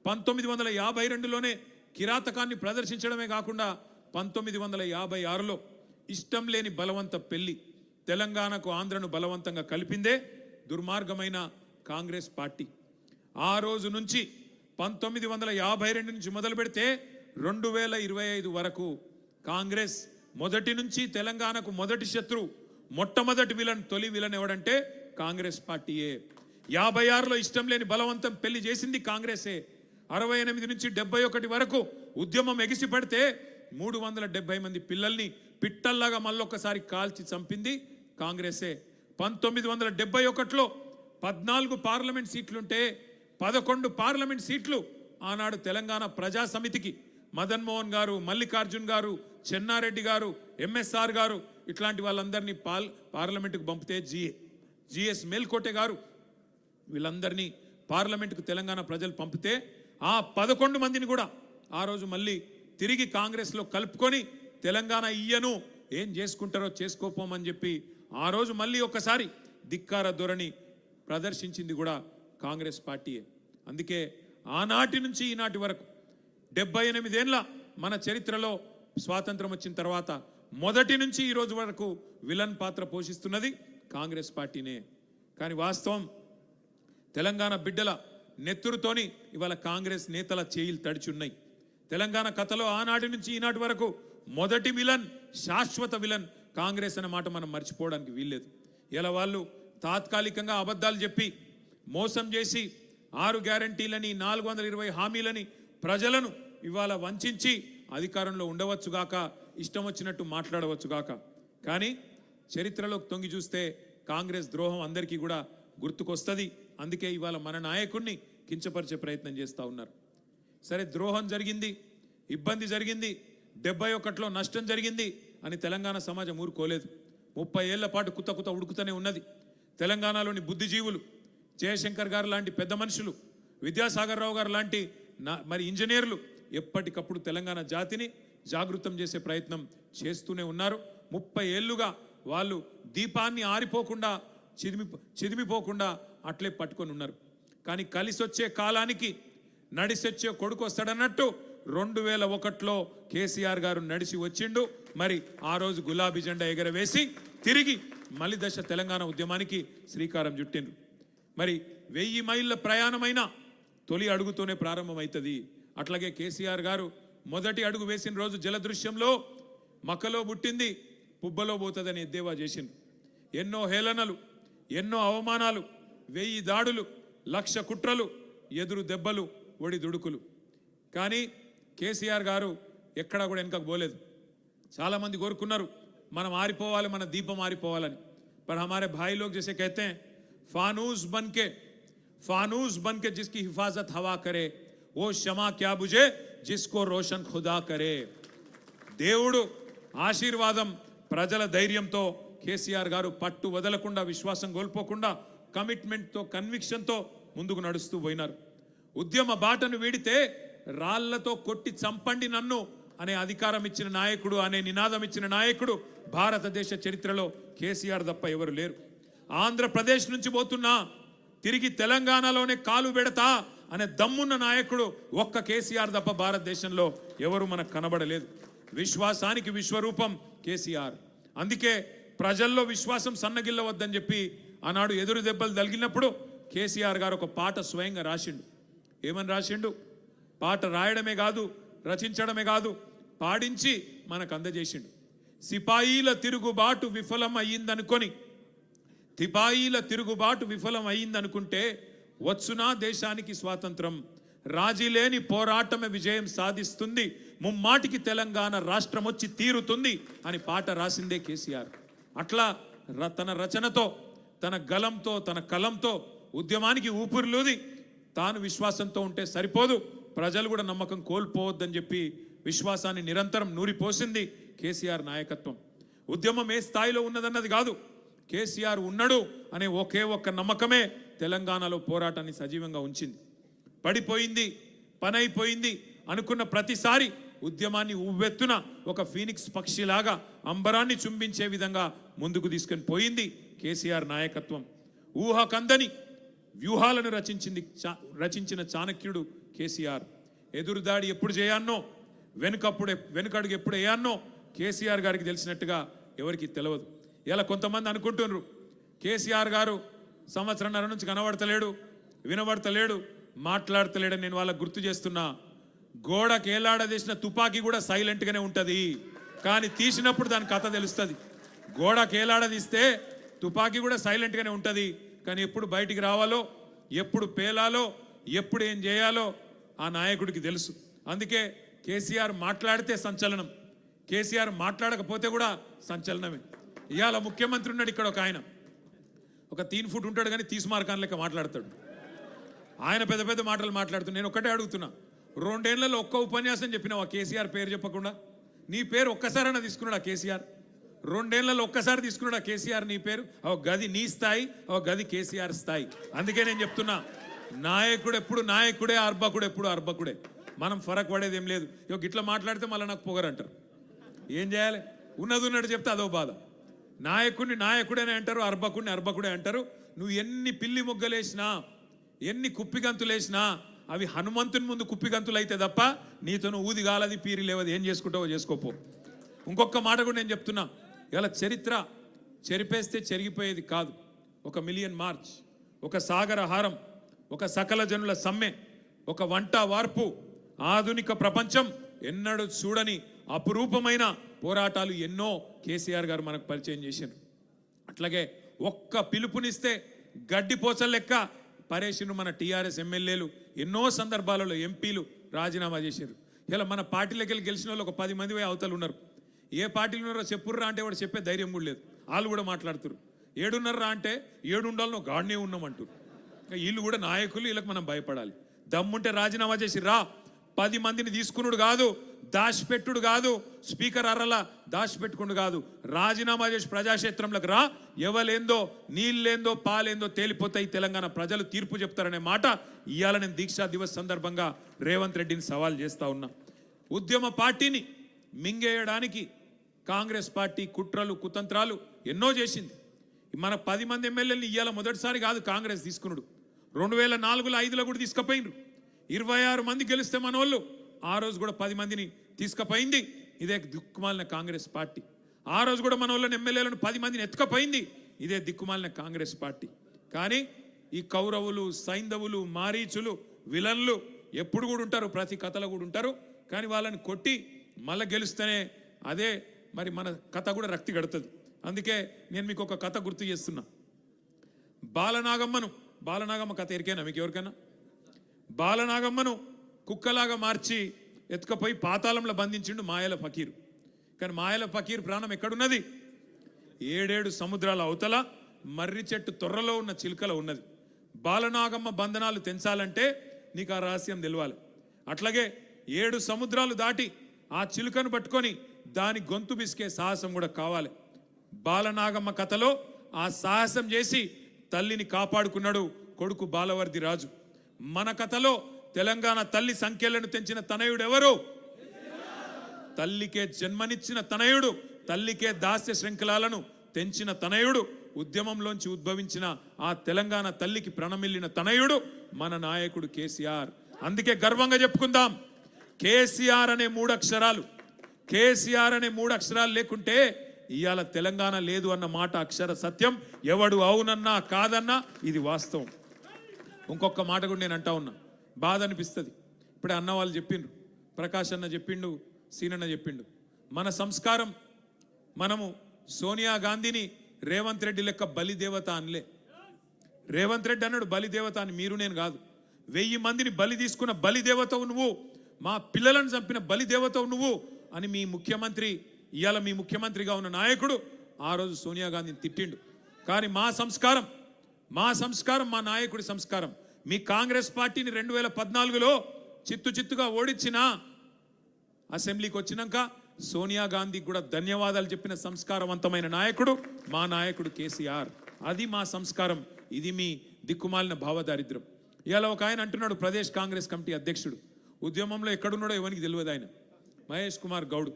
1952లోనే కిరాతకాన్ని ప్రదర్శించడమే కాకుండా 1956లో ఇష్టం లేని బలవంత పెళ్లి, తెలంగాణకు ఆంధ్రను బలవంతంగా కలిపిందే దుర్మార్గమైన కాంగ్రెస్ పార్టీ. ఆ రోజు నుంచి 1952 నుంచి మొదలు పెడితే 2025 వరకు కాంగ్రెస్ మొదటి నుంచి తెలంగాణకు మొదటి శత్రువు, మొట్టమొదటి విలన్, తొలి విలన్ ఎవడంటే కాంగ్రెస్ పార్టీయే. 56లో ఇష్టం లేని బలవంతం పెళ్లి చేసింది కాంగ్రెసే. 68 నుంచి 71 వరకు ఉద్యమం ఎగిసి పడితే 370 మంది పిల్లల్ని పిట్టల్లాగా మళ్ళొక్కసారి కాల్చి చంపింది కాంగ్రెసే. 1971లో 14 పార్లమెంట్ సీట్లుంటే 11 పార్లమెంట్ సీట్లు ఆనాడు తెలంగాణ ప్రజా సమితికి మదన్ మోహన్ గారు, మల్లికార్జున్ గారు, చెన్నారెడ్డి గారు, ఎంఎస్ఆర్ గారు ఇట్లాంటి వాళ్ళందరినీ పార్లమెంటుకు పంపితే జిఎస్ మేల్కోటే గారు వీళ్ళందరినీ పార్లమెంటుకు తెలంగాణ ప్రజలు పంపితే ఆ 11 మందిని కూడా ఆ రోజు మళ్ళీ తిరిగి కాంగ్రెస్లో కలుపుకొని తెలంగాణ ఇయ్యను, ఏం చేసుకుంటారో చేసుకోపోమని చెప్పి ఆ రోజు మళ్ళీ ఒకసారి ధిక్కార ధోరణి ప్రదర్శించింది కూడా కాంగ్రెస్ పార్టీయే. అందుకే ఆనాటి నుంచి ఈనాటి వరకు 78 ఏళ్ళ మన చరిత్రలో స్వాతంత్రం వచ్చిన తర్వాత మొదటి నుంచి ఈ రోజు వరకు విలన్ పాత్ర పోషిస్తున్నది కాంగ్రెస్ పార్టీనే. కానీ వాస్తవం, తెలంగాణ బిడ్డల నెత్తురుతోని ఇవాళ కాంగ్రెస్ నేతల చేయిలు తడిచున్నాయి. తెలంగాణ కథలో ఆనాటి నుంచి ఈనాటి వరకు మొదటి విలన్, శాశ్వత విలన్ కాంగ్రెస్ అనే మాట మనం మర్చిపోవడానికి వీల్లేదు. ఇలా వాళ్ళు తాత్కాలికంగా అబద్ధాలు చెప్పి మోసం చేసి 6 గ్యారంటీలని 420 హామీలని ప్రజలను ఇవాళ వంచి అధికారంలో ఉండవచ్చుగాక, ఇష్టం వచ్చినట్టు మాట్లాడవచ్చుగాక. కానీ చరిత్రలోకి తొంగి చూస్తే కాంగ్రెస్ ద్రోహం అందరికీ కూడా గుర్తుకొస్తుంది. అందుకే ఇవాళ మన నాయకుడిని కించపరిచే ప్రయత్నం చేస్తూ ఉన్నారు. సరే, ద్రోహం జరిగింది, ఇబ్బంది జరిగింది, 71లో నష్టం జరిగింది అని తెలంగాణ సమాజం ఊరుకోలేదు. 30 ఏళ్ల పాటు కుత ఉడుకుతూనే ఉన్నది. తెలంగాణలోని బుద్ధిజీవులు, జయశంకర్ గారు లాంటి పెద్ద మనుషులు, విద్యాసాగర్ రావు గారు లాంటి మరి ఇంజనీర్లు ఎప్పటికప్పుడు తెలంగాణ జాతిని జాగృతం చేసే ప్రయత్నం చేస్తూనే ఉన్నారు. 30 ఏళ్లుగా వాళ్ళు దీపాన్ని ఆరిపోకుండా చిదిమిపోకుండా అట్లే పట్టుకొని ఉన్నారు. కానీ కలిసొచ్చే కాలానికి నడిసొచ్చే కొడుకు వస్తాడన్నట్టు 2001లో కేసీఆర్ గారు నడిచి వచ్చిండు. మరి ఆ రోజు గులాబీ జెండా ఎగరవేసి తిరిగి మలి దశ తెలంగాణ ఉద్యమానికి శ్రీకారం చుట్టిండ్రు. మరి 1000 మైళ్ళ ప్రయాణమైన తొలి అడుగుతోనే ప్రారంభమవుతుంది. అట్లాగే కేసీఆర్ గారు మొదటి అడుగు వేసిన రోజు జలదృశ్యంలో మక్కలో పుట్టింది పుబ్బలో పోతుందని ఎద్దేవా చేసిండ్రు. ఎన్నో హేళనలు, ఎన్నో అవమానాలు, 1000 దాడులు, 1,00,000 కుట్రలు, ఎదురు దెబ్బలు, ఒడి దుడుకులు. కానీ కేసీఆర్ గారు ఎక్కడా కూడా వెనకకు పోలేదు. చాలామంది కోరుకున్నారు మనం ఆరిపోవాలి, మన దీపం ఆరిపోవాలని. पर हमारे भाई लोग जैसे कहते हैं फानूस बन के जिसकी हिफाजत हवा करे वो शमा क्या बुझे जिसको रोशन खुदा करे. దేవుడు ఆశీర్వాదం, ప్రజల ధైర్యంతో కేసీఆర్ గారు పట్టు వదలకుండా, విశ్వాసం కోల్పోకుండా, కమిట్మెంట్తో, కన్విక్షన్తో ముందుకు నడుస్తూ పోయినారు. ఉద్యమ బాటను వీడితే రాళ్లతో కొట్టి చంపండి నన్ను అనే అధికారం ఇచ్చిన నాయకుడు, అనే నినాదం ఇచ్చిన నాయకుడు భారతదేశ చరిత్రలో కేసీఆర్ తప్ప ఎవరు లేరు. ఆంధ్రప్రదేశ్ నుంచి పోతున్నా తిరిగి తెలంగాణలోనే కాలు పెడతా అనే దమ్మున్న నాయకుడు ఒక్క కేసీఆర్ తప్ప భారతదేశంలో ఎవరు మనకు కనబడలేదు. విశ్వాసానికి విశ్వరూపం కేసీఆర్. అందుకే ప్రజల్లో విశ్వాసం సన్నగిల్లవద్దని చెప్పి ఆనాడు ఎదురు దెబ్బలు తగిలినప్పుడు కేసీఆర్ గారు ఒక పాట స్వయంగా రాసిండు. ఏమని రాసిండు? పాట రాయడమే కాదు, రచించడమే కాదు, పాడించి మనకు అందజేసిండు. సిపాయిల తిరుగుబాటు విఫలం అయ్యిందనుకుంటే వచ్చునా దేశానికి స్వాతంత్రం, రాజీ లేని పోరాటమే విజయం సాధిస్తుంది, ముమ్మాటికి తెలంగాణ రాష్ట్రం వచ్చి తీరుతుంది అని పాట రాసిందే కేసీఆర్. అట్లా తన రచనతో, తన గలంతో, తన కలంతో ఉద్యమానికి ఊపిరిలూది తాను విశ్వాసంతో ఉంటే సరిపోదు, ప్రజలు కూడా నమ్మకం కోల్పోవద్దని చెప్పి విశ్వాసాన్ని నిరంతరం నూరిపోసింది కేసీఆర్ నాయకత్వం. ఉద్యమం ఏ స్థాయిలో ఉన్నదన్నది కాదు, కేసీఆర్ ఉన్నాడు అనే ఒకే ఒక్క నమ్మకమే తెలంగాణలో పోరాటాన్ని సజీవంగా ఉంచింది. పడిపోయింది, పనైపోయింది అనుకున్న ప్రతిసారి ఉద్యమాన్ని ఉవ్వెత్తున ఒక ఫీనిక్స్ పక్షిలాగా అంబరాన్ని చుంబించే విధంగా ముందుకు తీసుకొని పోయింది కేసీఆర్ నాయకత్వం. ఊహకందని వ్యూహాలను రచించిన చాణక్యుడు కేసీఆర్. ఎదురుదాడి ఎప్పుడు చేయాన్నో, వెనుకడుగు ఎప్పుడు వేయాన్నో కేసీఆర్ గారికి తెలిసినట్టుగా ఎవరికి తెలియదు. ఇలా కొంతమంది అనుకుంటున్నారు కేసీఆర్ గారు సంవత్సరంన్నర నుంచి కనబడతలేడు, వినబడతలేడు, మాట్లాడతలేడని. నేను వాళ్ళకు గుర్తు చేస్తున్నా, గోడకు ఏలాడదీసిన తుపాకీ కూడా సైలెంట్గానే ఉంటుంది, కానీ తీసినప్పుడు దాని కథ తెలుస్తుంది. గోడకు ఏలాడదీస్తే తుపాకీ కూడా సైలెంట్గానే ఉంటుంది, కానీ ఎప్పుడు బయటికి రావాలో, ఎప్పుడు పేలాలో, ఎప్పుడు ఏం చేయాలో ఆ నాయకుడికి తెలుసు. అందుకే కేసీఆర్ మాట్లాడితే సంచలనం, కేసీఆర్ మాట్లాడకపోతే కూడా సంచలనమే. ఇవాళ ముఖ్యమంత్రి ఉన్నాడు ఇక్కడ, ఒక ఆయన ఒక 3 ఫుట్ ఉంటాడు కానీ తీస్మార్కాన్ లెక్క మాట్లాడతాడు. ఆయన పెద్ద పెద్ద మాటలు మాట్లాడుతున్నాడు. నేను ఒక్కటే అడుగుతున్నా, 2 ఏళ్లలో ఒక్క ఉపన్యాసం చెప్పినావు ఆ కేసీఆర్ పేరు చెప్పకుండా? నీ పేరు ఒక్కసారైనా తీసుకున్నాడు ఆ కేసీఆర్? 2 ఏళ్లలో ఒక్కసారి తీసుకున్నాడు ఆ కేసీఆర్ నీ పేరు? ఒక గది నీ స్థాయి, ఒక గది కేసీఆర్ స్థాయి. అందుకే నేను చెప్తున్నా, నాయకుడు ఎప్పుడు నాయకుడే, అర్భకుడు ఎప్పుడు అర్భకుడే. మనం ఫరక్ పడేది ఏం లేదు. ఇట్లా మాట్లాడితే మళ్ళీ నాకు పొగరంటారు. ఏం చేయాలి? ఉన్నది ఉన్నట్టు చెప్తే అదో బాధ. నాయకుడిని నాయకుడేనే అంటారు, అర్భకుడిని అర్భకుడే అంటారు. నువ్వు ఎన్ని పిల్లి మొగ్గలేసినా, ఎన్ని కుప్పిగంతులేసినా అవి హనుమంతుని ముందు కుప్పిగంతులు అయితే తప్ప నీతోను ఊదిగాలది, పీరి లేవది. ఏం చేసుకుంటావో చేసుకోపో. ఇంకొక మాట కూడా నేను చెప్తున్నా, ఇలా చరిత్ర చెరిపేస్తే చెరిగిపోయేది కాదు. 1 మిలియన్ మార్చ్, ఒక సాగర హారం, ఒక సకల జనుల సమ్మె, ఒక వంట వార్పు, ఆధునిక ప్రపంచం ఎన్నడూ చూడని అపురూపమైన పోరాటాలు ఎన్నో కేసీఆర్ గారు మనకు పరిచయం చేశారు. అట్లాగే ఒక్క పిలుపునిస్తే గడ్డిపోచల లెక్క పరేషన్ను మన టీఆర్ఎస్ ఎమ్మెల్యేలు ఎన్నో సందర్భాలలో ఎంపీలు రాజీనామా చేశారు. ఇలా మన పార్టీలోకి వెళ్ళి గెలిచిన వాళ్ళు ఒక 10 మంది అవతలు ఉన్నారు. ఏ పార్టీలు ఉన్నారో చెప్పుర్రా అంటే వాడు చెప్పే ధైర్యం కూడా లేదు. వాళ్ళు కూడా మాట్లాడుతారు. 7 అంటే 7 ఉండాలనో గాడినే ఉన్నామంటారు. వీళ్ళు కూడా నాయకులు, వీళ్ళకి మనం భయపడాలి. దమ్ముంటే రాజీనామా చేసి రా. 10 మందిని తీసుకున్నాడు కాదు, దాచిపెట్టుడు కాదు, స్పీకర్ అర్రలా దాచిపెట్టుకుడు కాదు, రాజీనామా చేసి ప్రజాక్షేత్రంలోకి రా. ఎవలేందో, నీళ్ళేందో, పాలేందో తేలిపోతాయి. తెలంగాణ ప్రజలు తీర్పు చెప్తారనే మాట ఇవాళ నేను దీక్షా దివస్ సందర్భంగా రేవంత్ రెడ్డిని సవాల్ చేస్తా ఉన్నా. ఉద్యమ పార్టీని మింగేయడానికి కాంగ్రెస్ పార్టీ కుట్రలు, కుతంత్రాలు ఎన్నో చేసింది. మన 10 మంది ఎమ్మెల్యేలని ఇవాళ మొదటిసారి కాదు కాంగ్రెస్ తీసుకున్నాడు. 2004లో 5లో కూడా తీసుకుపోయినరు. 26 మంది గెలిస్తే మన వాళ్ళు ఆ రోజు కూడా 10 మందిని తీసుకుపోయింది ఇదే దిక్కుమాలిన కాంగ్రెస్ పార్టీ. ఆ రోజు కూడా మన వాళ్ళని ఎమ్మెల్యేలను 10 మందిని ఎత్తుకపోయింది ఇదే దిక్కుమాలిన కాంగ్రెస్ పార్టీ. కానీ ఈ కౌరవులు, సైంధవులు, మారీచులు, విలన్లు ఎప్పుడు కూడా ఉంటారు, ప్రతి కథలో కూడా ఉంటారు. కానీ వాళ్ళని కొట్టి మళ్ళీ గెలుస్తేనే అదే మరి మన కథ కూడా రక్తి గడుతుంది. అందుకే నేను మీకు ఒక కథ గుర్తు చేస్తున్నా. బాలనాగమ్మ కథ ఎరికైనా మీకు ఎవరికైనా? బాలనాగమ్మను కుక్కలాగా మార్చి ఎత్తుకపోయి పాతాళంలో బంధించిండు మాయల ఫకీరు. కానీ మాయల ఫకీర్ ప్రాణం ఎక్కడున్నది? 7 సముద్రాల అవతల మర్రి చెట్టు తొర్రలో ఉన్న చిలుకలో ఉన్నది. బాలనాగమ్మ బంధనాలు తెంచాలంటే నీకు ఆ రహస్యం తెలవాలి. అట్లాగే 7 సముద్రాలు దాటి ఆ చిలుకను పట్టుకొని దాని గొంతు బిసికే సాహసం కూడా కావాలి. బాలనాగమ్మ కథలో ఆ సాహసం చేసి తల్లిని కాపాడుకున్నాడు కొడుకు బాలవర్ది రాజు. మన కథలో తెలంగాణ తల్లి సంఖ్యలను తెంచిన తనయుడు ఎవరు? తల్లికే జన్మనిచ్చిన తనయుడు, తల్లికే దాస్య శృంఖలాలను తెంచిన తనయుడు, ఉద్యమంలోంచి ఉద్భవించిన ఆ తెలంగాణ తల్లికి ప్రణమిల్లిన తనయుడు మన నాయకుడు కేసీఆర్. అందుకే గర్వంగా చెప్పుకుందాం, కేసీఆర్ అనే 3 అక్షరాలు, కేసీఆర్ అనే 3 అక్షరాలు లేకుంటే ఇవాళ తెలంగాణ లేదు అన్న మాట అక్షర సత్యం. ఎవడు అవునన్నా కాదన్నా ఇది వాస్తవం. ఇంకొక మాట కూడా నేను అంటా ఉన్నా, బాధ అనిపిస్తుంది. ఇప్పుడే అన్న వాళ్ళు చెప్పిండ్రు, ప్రకాష్ అన్న చెప్పిండు, సీనన్న చెప్పిండు. మన సంస్కారం, మనము సోనియా గాంధీని రేవంత్ రెడ్డి లెక్క బలిదేవత అనలే. రేవంత్ రెడ్డి అన్నాడు బలిదేవత అని, మీరు నేను కాదు. 1000 మందిని బలి తీసుకున్న బలిదేవతవు నువ్వు, మా పిల్లలను చంపిన బలిదేవతవు నువ్వు అని మీ ముఖ్యమంత్రి, ఇవాళ మీ ముఖ్యమంత్రిగా ఉన్న నాయకుడు ఆ రోజు సోనియా గాంధీని తిట్టిండు. కానీ మా సంస్కారం, మా నాయకుడి సంస్కారం, మీ కాంగ్రెస్ పార్టీని 2014లో చిత్తుగా ఓడించిన అసెంబ్లీకి వచ్చినాక సోనియా గాంధీకి కూడా ధన్యవాదాలు చెప్పిన సంస్కారవంతమైన నాయకుడు మా నాయకుడు కేసీఆర్. అది మా సంస్కారం. ఇది మీ దిక్కుమాలిన భావదారిద్ర్యం. ఇవాళ ఒక ఆయన అంటున్నాడు, ప్రదేశ్ కాంగ్రెస్ కమిటీ అధ్యక్షుడు, ఉద్యమంలో ఎక్కడున్నాడో ఎవరికి తెలియదు ఆయన, మహేష్ కుమార్ గౌడ్.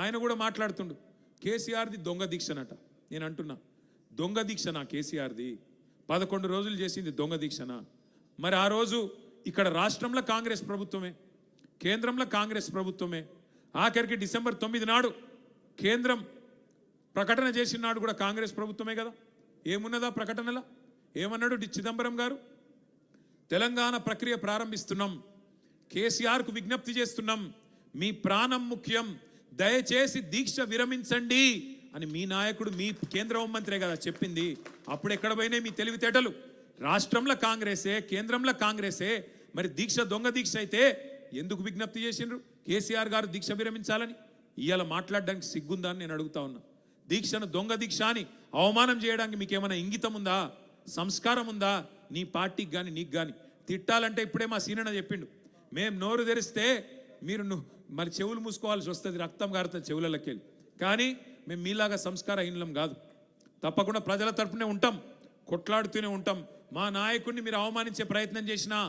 ఆయన కూడా మాట్లాడుతుండు కేసీఆర్ది దొంగ దీక్షనట. నేను అంటున్నా, దొంగ దీక్షనా కేసీఆర్ది? 11 రోజులు చేసింది దొంగ దీక్షనా? మరి ఆ రోజు ఇక్కడ రాష్ట్రంలో కాంగ్రెస్ ప్రభుత్వమే, కేంద్రంలో కాంగ్రెస్ ప్రభుత్వమే. ఆఖరికి డిసెంబర్ 9 నాడు కేంద్రం ప్రకటన చేసిన నాడు కూడా కాంగ్రెస్ ప్రభుత్వమే కదా. ఏమున్నదా ప్రకటనలా? ఏమన్నాడు చిదంబరం గారు? తెలంగాణ ప్రక్రియ ప్రారంభిస్తున్నాం, కేసీఆర్కు విజ్ఞప్తి చేస్తున్నాం, మీ ప్రాణం ముఖ్యం, దయచేసి దీక్ష విరమించండి అని మీ నాయకుడు, మీ కేంద్ర హోంమంత్రే కదా చెప్పింది. అప్పుడు ఎక్కడ పోయినాయి మీ తెలివితేటలు? రాష్ట్రంలో కాంగ్రెసే, కేంద్రంలో కాంగ్రెసే. మరి దీక్ష దొంగ దీక్ష అయితే ఎందుకు విజ్ఞప్తి చేసిండ్రు కేసీఆర్ గారు దీక్ష విరమించాలని? ఇవాళ మాట్లాడడానికి సిగ్గుందా అని నేను అడుగుతా ఉన్నా. దీక్షను దొంగ దీక్ష అని అవమానం చేయడానికి మీకు ఏమైనా ఇంగితం ఉందా, సంస్కారం ఉందా? నీ పార్టీకి కానీ నీకు కానీ తిట్టాలంటే ఇప్పుడే మా సీనన్న చెప్పిండు, మేము నోరు తెరిస్తే మీరు మరి చెవులు మూసుకోవాల్సి వస్తుంది, రక్తం కారుతుంది చెవులకి వెళ్ళి. కానీ మేము మీలాగా సంస్కారహీనం కాదు. తప్పకుండా ప్రజల తరపునే ఉంటాం, కొట్లాడుతూనే ఉంటాం. మా నాయకుడిని మీరు అవమానించే ప్రయత్నం చేసినా,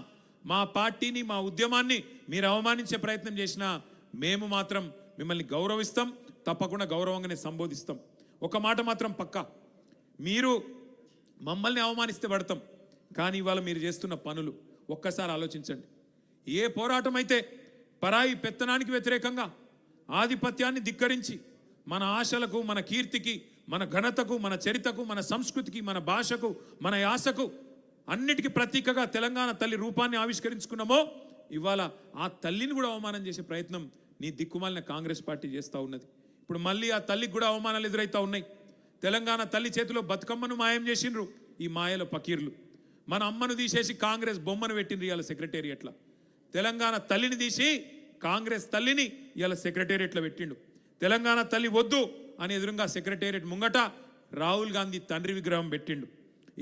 మా పార్టీని, మా ఉద్యమాన్ని మీరు అవమానించే ప్రయత్నం చేసినా మేము మాత్రం మిమ్మల్ని గౌరవిస్తాం, తప్పకుండా గౌరవంగానే సంబోధిస్తాం. ఒక మాట మాత్రం పక్కా, మీరు మమ్మల్ని అవమానిస్తే పడతాం. కానీ ఇవాళ మీరు చేస్తున్న పనులు ఒక్కసారి ఆలోచించండి. ఏ పోరాటం అయితే పరాయి పెత్తనానికి వ్యతిరేకంగా ఆధిపత్యాన్ని ధిక్కరించి మన ఆశలకు, మన కీర్తికి, మన ఘనతకు, మన చరితకు, మన సంస్కృతికి, మన భాషకు, మన యాసకు అన్నిటికీ ప్రతీకగా తెలంగాణ తల్లి రూపాన్ని ఆవిష్కరించుకున్నామో, ఇవాళ ఆ తల్లిని కూడా అవమానం చేసే ప్రయత్నం నీ దిక్కుమాలిన కాంగ్రెస్ పార్టీ చేస్తూ ఉన్నది. ఇప్పుడు మళ్ళీ ఆ తల్లికి కూడా అవమానాలు ఎదురవుతూ ఉన్నాయి. తెలంగాణ తల్లి చేతిలో బతుకమ్మను మాయం చేసిండ్రు ఈ మాయల పకీర్లు. మన అమ్మను తీసేసి కాంగ్రెస్ బొమ్మను పెట్టిండ్రు ఇవాళ సెక్రటేరియట్ల. తెలంగాణ తల్లిని తీసి కాంగ్రెస్ తల్లిని ఇవాళ సెక్రటేరియట్లో పెట్టిండు. తెలంగాణ తల్లి వద్దు అని ఎదురుగా సెక్రటేరియట్ ముంగట రాహుల్ గాంధీ తండ్రి విగ్రహం పెట్టిండు.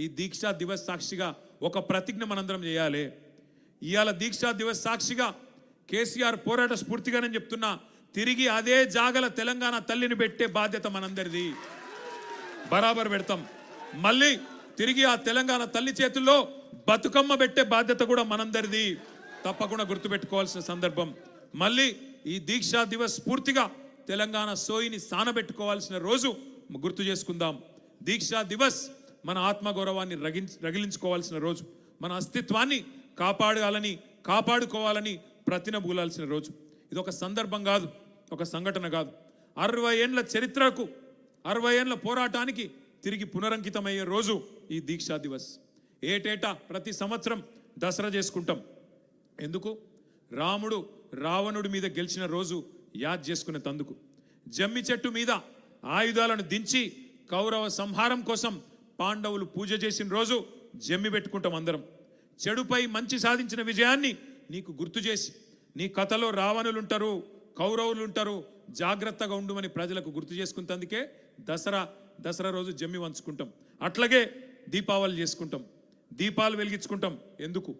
ఈ దీక్షా దివస్ సాక్షిగా ఒక ప్రతిజ్ఞ మనందరం చేయాలి. ఇవాళ దీక్షా దివస్ సాక్షిగా కేసీఆర్ పోరాట స్ఫూర్తిగానే చెప్తున్నా, తిరిగి అదే జాగల తెలంగాణ తల్లిని పెట్టే బాధ్యత మనందరిది. బరాబర్ పెడతాం. మళ్ళీ తిరిగి ఆ తెలంగాణ తల్లి చేతుల్లో బతుకమ్మ పెట్టే బాధ్యత కూడా మనందరిది. తప్పకుండా గుర్తుపెట్టుకోవాల్సిన సందర్భం. మళ్ళీ ఈ దీక్షా దివస్ స్ఫూర్తిగా తెలంగాణ సోయిని సానబెట్టుకోవాల్సిన రోజు గుర్తు చేసుకుందాం. దీక్షా దివస్ మన ఆత్మగౌరవాన్ని రగిలించుకోవాల్సిన రోజు, మన అస్తిత్వాన్ని కాపాడుకోవాలని ప్రతినబూలాల్సిన రోజు. ఇది ఒక సందర్భం కాదు, ఒక సంఘటన కాదు. 60 ఏళ్ల చరిత్రకు, 60 ఏళ్ల పోరాటానికి తిరిగి పునరంకితమయ్యే రోజు ఈ దీక్షా దివస్. ఏటేటా ప్రతి సంవత్సరం దసరా చేసుకుంటాం. ఎందుకు? రాముడు రావణుడి మీద గెలిచిన రోజు యాద్ చేసుకునే తందుకు. జమ్మి చెట్టు మీద ఆయుధాలను దించి కౌరవ సంహారం కోసం పాండవులు పూజ చేసిన రోజు జమ్మి పెట్టుకుంటాం అందరం. చెడుపై మంచి సాధించిన విజయాన్ని నీకు గుర్తు చేసి, నీ కథలో రావణులు ఉంటారు, కౌరవులు ఉంటారు, జాగ్రత్తగా ఉండుమని ప్రజలకు గుర్తు చేసుకుంటందుకే దసరా రోజు జమ్మి వంచుకుంటాం. అట్లాగే దీపావళి చేసుకుంటాం, దీపాలు వెలిగించుకుంటాం. ఎందుకు?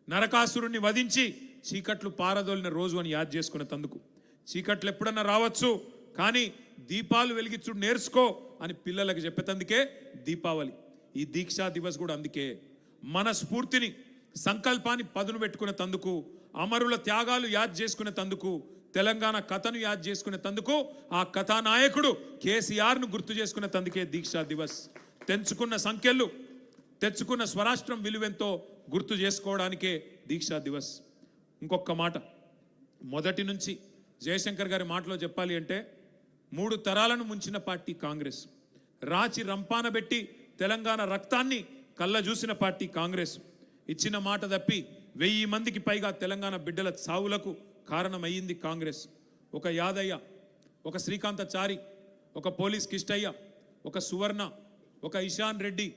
నరకాసురుణ్ణి వధించి చీకట్లు పారదోలిన రోజు అని యాద్ చేసుకునే తందుకు. చీకట్లు ఎప్పుడన్నా రావచ్చు, కానీ దీపాలు వెలిగించుడు నేర్చుకో అని పిల్లలకు చెప్పేతందుకే దీపావళి. ఈ దీక్షా దివస్ కూడా అందుకే మన స్ఫూర్తిని, సంకల్పాన్ని పదును పెట్టుకునే తందుకు, అమరుల త్యాగాలు యాద్ చేసుకునే తందుకు, తెలంగాణ కథను యాద్ చేసుకునే తందుకు, ఆ కథానాయకుడు కేసీఆర్ను గుర్తు చేసుకునే తందుకే దీక్షా దివస్. తెంచుకున్న సంఖ్యలు, తెచ్చుకున్న స్వరాష్ట్రం విలువెంతో గుర్తు చేసుకోవడానికే దీక్షా దివస్. ఇంకొక మాట, మొదటి నుంచి జయశంకర్ గారి మాటలో చెప్పాలి అంటే 3 తరాలను ముంచిన పార్టీ కాంగ్రెస్. రాచి రంపాన పెట్టి తెలంగాణ రక్తాన్ని కళ్ళ చూసిన పార్టీ కాంగ్రెస్. ఇచ్చిన మాట తప్పి 1000 మందికి పైగా తెలంగాణ బిడ్డల చావులకు కారణమయ్యింది కాంగ్రెస్. ఒక యాదయ్య, ఒక శ్రీకాంతచారి, ఒక పోలీస్ కిష్టయ్య, ఒక సువర్ణ, ఒక ఇషాన్ రెడ్డి,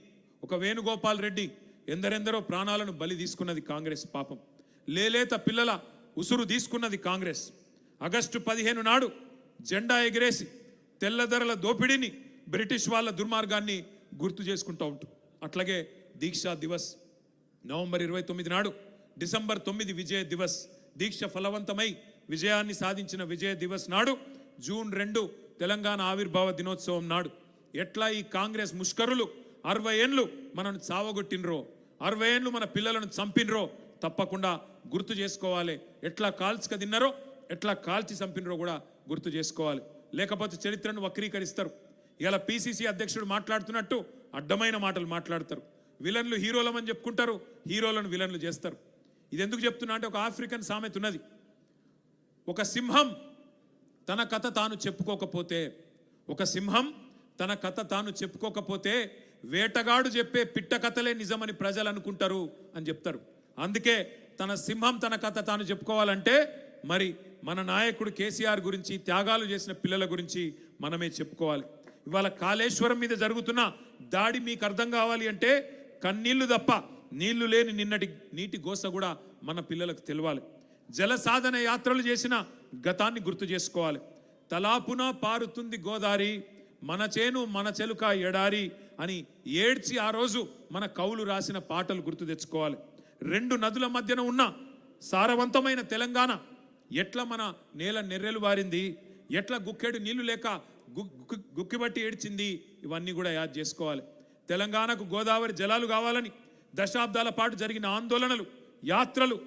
ఒక వేణుగోపాల్ రెడ్డి, ఎందరెందరో ప్రాణాలను బలి తీసుకున్నది కాంగ్రెస్. పాపం లేలేత పిల్లల ఉసురు తీసుకున్నది కాంగ్రెస్. ఆగస్టు 15 నాడు జెండా ఎగిరేసి తెల్లదొరల దోపిడీని, బ్రిటిష్ వాళ్ళ దుర్మార్గాన్ని గుర్తు చేసుకుంటూ ఉంటాం. అట్లాగే దీక్షా దివస్ నవంబర్ 29 నాడు, డిసెంబర్ 9 విజయ దివస్, దీక్ష ఫలవంతమై విజయాన్ని సాధించిన విజయ దివస్ నాడు, జూన్ 2 తెలంగాణ ఆవిర్భావ దినోత్సవం నాడు ఎట్లా ఈ కాంగ్రెస్ ముష్కరులు 60 ఏళ్ళు మనను చావగొట్టినరో, 60 ఏళ్ళు మన పిల్లలను చంపినరో తప్పకుండా గుర్తు చేసుకోవాలి. ఎట్లా కాల్చిక తిన్నారో, ఎట్లా కాల్చి చంపినరో కూడా గుర్తు చేసుకోవాలి. లేకపోతే చరిత్రను వక్రీకరిస్తారు. ఇలా పిసిసి అధ్యక్షుడు మాట్లాడుతున్నట్టు అడ్డమైన మాటలు మాట్లాడతారు. విలన్లు హీరోలమని చెప్పుకుంటారు, హీరోలను విలన్లు చేస్తారు. ఇది ఎందుకు చెప్తున్నా అంటే, ఒక ఆఫ్రికన్ సామెత ఉన్నది. ఒక సింహం తన కథ తాను చెప్పుకోకపోతే, ఒక సింహం తన కథ తాను చెప్పుకోకపోతే వేటగాడు చెప్పే పిట్ట కథలే నిజమని ప్రజలు అనుకుంటారు అని చెప్తారు. అందుకే తన సింహం తన కథ తాను చెప్పుకోవాలంటే మరి మన నాయకుడు కేసీఆర్ గురించి, త్యాగాలు చేసిన పిల్లల గురించి మనమే చెప్పుకోవాలి. ఇవాళ కాళేశ్వరం మీద జరుగుతున్న దాడి మీకు అర్థం కావాలి అంటే కన్నీళ్లు తప్ప నీళ్లు లేని నిన్నటి నీటి గోస కూడా మన పిల్లలకు తెలవాలి. జల సాధన యాత్రలు చేసిన గతాన్ని గుర్తు చేసుకోవాలి. తలాపున పారుతుంది గోదారి, మన చేను మన చెలుక ఎడారి అని ఏడ్చి ఆ రోజు మన కవులు రాసిన పాటలు గుర్తు తెచ్చుకోవాలి. 2 నదుల మధ్యన ఉన్న సారవంతమైన తెలంగాణ ఎట్లా మన నేల నెర్రెలు వారింది, ఎట్లా గుక్కెడు నీళ్లు లేక గుక్కిబట్టి ఏడ్చింది, ఇవన్నీ కూడా యాద్ చేసుకోవాలి. తెలంగాణకు గోదావరి జలాలు కావాలని దశాబ్దాల పాటు జరిగిన ఆందోళనలు, యాత్రలు,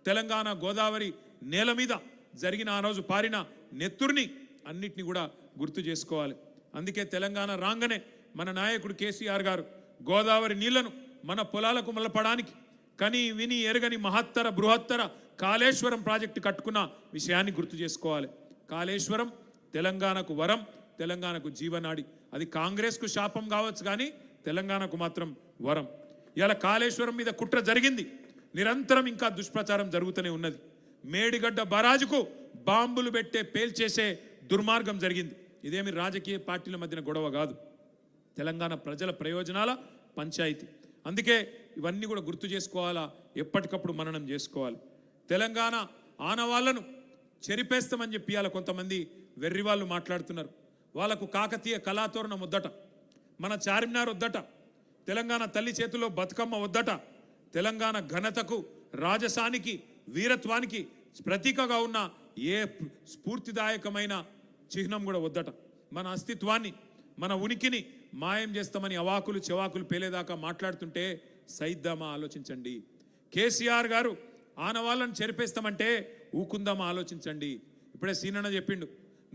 తెలంగాణ గోదావరి నేల మీద జరిగిన ఆ రోజు పారిన నెత్తుర్ని అన్నిటిని కూడా గుర్తు చేసుకోవాలి. అందుకే తెలంగాణ రాగానే మన నాయకుడు కేసీఆర్ గారు గోదావరి నీళ్లను మన పొలాలకు మలపడానికి కని విని ఎరగని మహత్తర బృహత్తర కాళేశ్వరం ప్రాజెక్టు కట్టుకున్న విషయాన్ని గుర్తు చేసుకోవాలి. కాళేశ్వరం తెలంగాణకు వరం, తెలంగాణకు జీవనాడి. అది కాంగ్రెస్కు శాపం కావచ్చు, కానీ తెలంగాణకు మాత్రం వరం. ఇలా కాళేశ్వరం మీద కుట్ర జరిగింది, నిరంతరం ఇంకా దుష్ప్రచారం జరుగుతూనే ఉన్నది. మేడిగడ్డ బరాజుకు బాంబులు పెట్టే పేల్చేసే దుర్మార్గం జరిగింది. ఇదేమి రాజకీయ పార్టీల మధ్యన గొడవ కాదు, తెలంగాణ ప్రజల ప్రయోజనాల పంచాయతీ. అందుకే ఇవన్నీ కూడా గుర్తు చేసుకోవాలా, ఎప్పటికప్పుడు మననం చేసుకోవాలి. తెలంగాణ ఆనవాళ్లను చెరిపేస్తామని చెప్పి ఇవాళ కొంతమంది వెర్రి వాళ్ళు మాట్లాడుతున్నారు. వాళ్ళకు కాకతీయ కళాతోరణం వద్దట, మన చార్మినార్ వద్దట, తెలంగాణ తల్లి చేతిలో బతుకమ్మ వద్దట, తెలంగాణ ఘనతకు, రాజసానికి, వీరత్వానికి ప్రతీకగా ఉన్న ఏ స్ఫూర్తిదాయకమైన చిహ్నం కూడా వద్దట. మన అస్తిత్వాన్ని, మన ఉనికిని మాయం చేస్తామని అవాకులు చెవాకులు పేలేదాకా మాట్లాడుతుంటే సైద్దామా ఆలోచించండి. కేసీఆర్ గారు ఆనవాళ్ళను చెరిపేస్తామంటే ఊకుందామా ఆలోచించండి. ఇప్పుడే సీనన్న చెప్పిండు,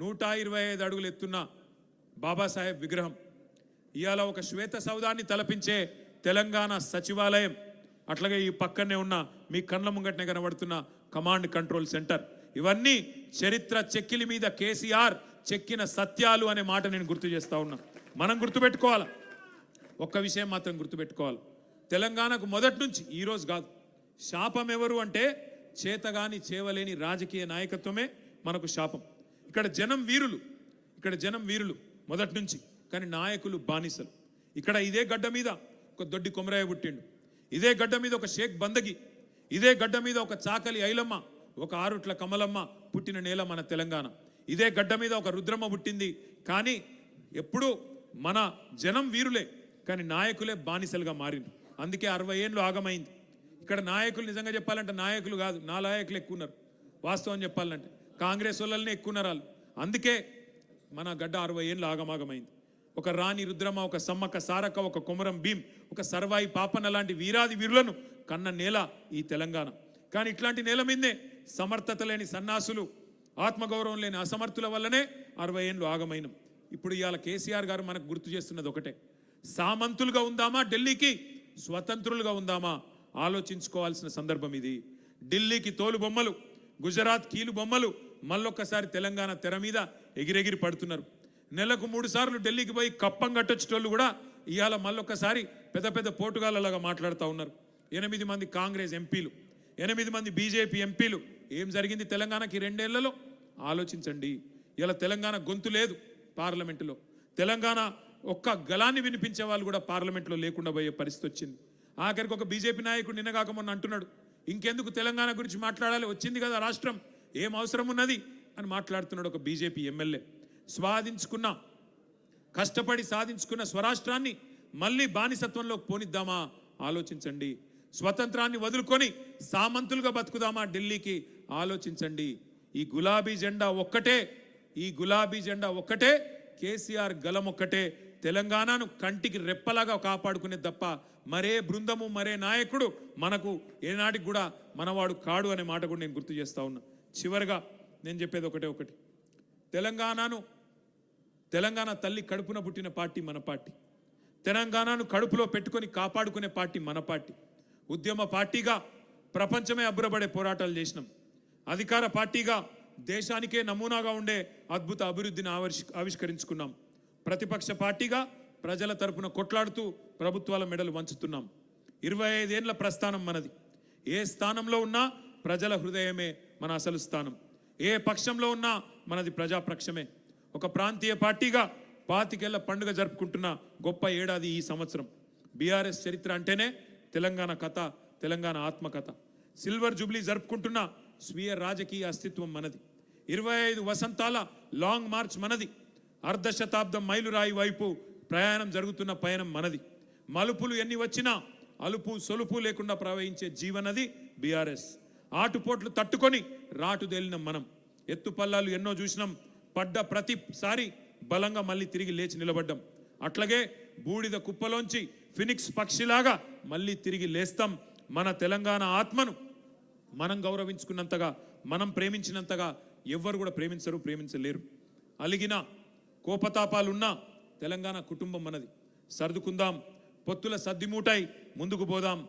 125 అడుగులు ఎత్తున్న బాబాసాహెబ్ విగ్రహం, ఇవాళ ఒక శ్వేత సౌధాన్ని తలపించే తెలంగాణ సచివాలయం, అట్లాగే ఈ పక్కనే ఉన్న మీ కళ్ళ ముంగటనే కనబడుతున్న కమాండ్ కంట్రోల్ సెంటర్, ఇవన్నీ చరిత్ర చెక్కిలి మీద కేసీఆర్ చెక్కిన సత్యాలు అనే మాట నేను గుర్తు చేస్తా ఉన్నా. మనం గుర్తుపెట్టుకోవాలి, ఒక్క విషయం మాత్రం గుర్తుపెట్టుకోవాలి, తెలంగాణకు మొదటి నుంచి ఈరోజు కాదు, శాపం ఎవరు అంటే చేతగాని చేవలేని రాజకీయ నాయకత్వమే మనకు శాపం. ఇక్కడ జనం వీరులు మొదటి నుంచి, కానీ నాయకులు బానిసలు. ఇక్కడ ఇదే గడ్డ మీద ఒక దొడ్డి కొమరయ్య పుట్టిండు, ఇదే గడ్డ మీద ఒక షేక్ బందగి, ఇదే గడ్డ మీద ఒక చాకలి ఐలమ్మ, ఒక ఆరుట్ల కమలమ్మ పుట్టిన నేల మన తెలంగాణ. ఇదే గడ్డ మీద ఒక రుద్రమ్మ పుట్టింది. కానీ ఎప్పుడు మన జనం వీరులే, కానీ నాయకులే బానిసలుగా మారింది. అందుకే 60 ఏళ్ళు ఆగమైంది. ఇక్కడ నాయకులు నిజంగా చెప్పాలంటే నాయకులు కాదు, నా నాయకులు ఎక్కువ ఉన్నారు. వాస్తవం చెప్పాలంటే కాంగ్రెస్ వాళ్ళనే ఎక్కువ ఉన్నారు వాళ్ళు. అందుకే మన గడ్డ 60 ఏళ్ళు ఆగమాగమైంది. ఒక రాణి రుద్రమ్మ, ఒక సమ్మక్క సారక్క, ఒక కొమరం భీం, ఒక సర్వాయి పాపన్న లాంటి వీరాది వీరులను కన్న నేల ఈ తెలంగాణ. కానీ ఇట్లాంటి నేల మీదే సమర్థత లేని సన్నాసులు, ఆత్మగౌరవం లేని అసమర్థుల వల్లనే 60 ఏళ్ళు ఆగమైనం. ఇప్పుడు ఇవాళ కేసీఆర్ గారు మనకు గుర్తు చేస్తున్నది ఒకటే, సామంతులుగా ఉందామా ఢిల్లీకి, స్వతంత్రులుగా ఉందామా ఆలోచించుకోవాల్సిన సందర్భం ఇది. ఢిల్లీకి తోలు బొమ్మలు, గుజరాత్ కీలు బొమ్మలు మళ్ళొక్కసారి తెలంగాణ తెర మీద ఎగిరెగిరి పడుతున్నారు. నెలకు 3 సార్లు ఢిల్లీకి పోయి కప్పం కట్టొచ్చేటోళ్ళు కూడా ఇవాళ మళ్ళొక్కసారి పెద్ద పెద్ద పోటుగాళ్ళలాగా మాట్లాడుతూ ఉన్నారు. 8 మంది కాంగ్రెస్ ఎంపీలు, 8 మంది బీజేపీ ఎంపీలు. ఏం జరిగింది తెలంగాణకి 2 ఏళ్లలో ఆలోచించండి. ఇలా తెలంగాణ గొంతు లేదు పార్లమెంటులో, తెలంగాణ ఒక్క గలాన్ని వినిపించే వాళ్ళు కూడా పార్లమెంట్లో లేకుండా పోయే పరిస్థితి వచ్చింది. ఆఖరికి ఒక బీజేపీ నాయకుడు నిన్నగాక మొన్న అంటున్నాడు, ఇంకెందుకు తెలంగాణ గురించి మాట్లాడాలి, వచ్చింది కదా రాష్ట్రం, ఏం అవసరం ఉన్నది అని మాట్లాడుతున్నాడు ఒక బీజేపీ ఎమ్మెల్యే. కష్టపడి సాధించుకున్న స్వరాష్ట్రాన్ని మళ్ళీ బానిసత్వంలోకి పోనిద్దామా ఆలోచించండి. స్వతంత్రాన్ని వదులుకొని సామంతులుగా బతుకుదామా ఢిల్లీకి ఆలోచించండి. ఈ గులాబీ జెండా ఒక్కటే, కేసీఆర్ గలం ఒక్కటే తెలంగాణను కంటికి రెప్పలాగా కాపాడుకునే తప్ప మరే బృందము, మరే నాయకుడు మనకు ఏనాటికి కూడా మనవాడు కాడు అనే మాట కూడా నేను గుర్తు చేస్తా ఉన్నా. చివరిగా నేను చెప్పేది ఒకటి, తెలంగాణ తల్లి కడుపున పుట్టిన పార్టీ మన పార్టీ, తెలంగాణను కడుపులో పెట్టుకొని కాపాడుకునే పార్టీ మన పార్టీ. ఉద్యమ పార్టీగా ప్రపంచమే అబ్బురపడే పోరాటాలు చేసినాం. అధికార పార్టీగా దేశానికే నమూనాగా ఉండే అద్భుత అభివృద్ధిని ఆవిష్కరించుకున్నాం. ప్రతిపక్ష పార్టీగా ప్రజల తరపున కొట్లాడుతూ ప్రభుత్వాల మెడలు వంచుతున్నాం. 25 ఏళ్ల ప్రస్థానం మనది. ఏ స్థానంలో ఉన్నా ప్రజల హృదయమే మన అసలు స్థానం. ఏ పక్షంలో ఉన్నా మనది ప్రజాపక్షమే. ఒక ప్రాంతీయ పార్టీగా 25 ఏళ్ల పండుగ జరుపుకుంటున్న గొప్ప ఏడాది ఈ సంవత్సరం. బీఆర్ఎస్ చరిత్ర అంటేనే తెలంగాణ కథ, తెలంగాణ ఆత్మకథ. సిల్వర్ జూబ్లీ జరుపుకుంటున్న స్వీయ రాజకీయ అస్తిత్వం మనది. 25 వసంతాల లాంగ్ మార్చ్ మనది. అర్ధశతాబ్దం మైలురాయి వైపు ప్రయాణం జరుగుతున్న పయనం మనది. మలుపులు ఎన్ని వచ్చినా అలుపు సొలుపు లేకుండా ప్రవహించే జీవనది బీఆర్ఎస్. ఆటుపోట్లు తట్టుకొని రాటుదేలిన మనం. ఎత్తుపల్లాలు ఎన్నో చూసినాం. పడ్డ ప్రతిసారి బలంగా మళ్ళీ తిరిగి లేచి నిలబడ్డాం. అట్లాగే బూడిద కుప్పలోంచి ఫినిక్స్ పక్షిలాగా మళ్ళీ తిరిగి లేస్తాం. మన తెలంగాణ ఆత్మను మనం గౌరవించుకున్నంతగా, మనం ప్రేమించినంతగా ఎవ్వరు కూడా ప్రేమించలేరు. అలిగిన కోపతాపాలున్నా తెలంగాణ కుటుంబం మనది. సర్దుకుందాం, పొత్తుల సద్దిమూటై ముందుకు పోదాం,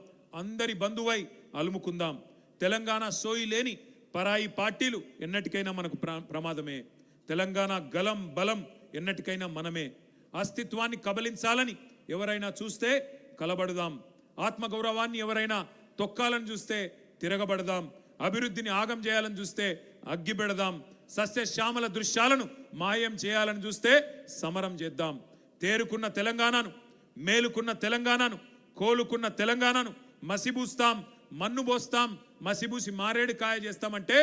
అందరి బంధువై అలుముకుందాం. తెలంగాణ సోయి లేని పరాయి పార్టీలు ఎన్నటికైనా మనకు ప్రమాదమే. తెలంగాణ గలం బలం ఎన్నటికైనా మనమే. అస్తిత్వాన్ని కబలించాలని ఎవరైనా చూస్తే కలబడదాం. ఆత్మగౌరవాన్ని ఎవరైనా తొక్కాలని చూస్తే తిరగబడదాం. అభివృద్ధిని ఆగం చేయాలని చూస్తే అగ్గిపెడదాం. సస్యశ్యామల దృశ్యాలను మాయం చేయాలని చూస్తే సమరం చేద్దాం. తేరుకున్న తెలంగాణను, మేలుకున్న తెలంగాణను, కోలుకున్న తెలంగాణను మసిబూస్తాం, మన్ను పోస్తాం, మసిబూసి మారేడు కాయ చేస్తామంటే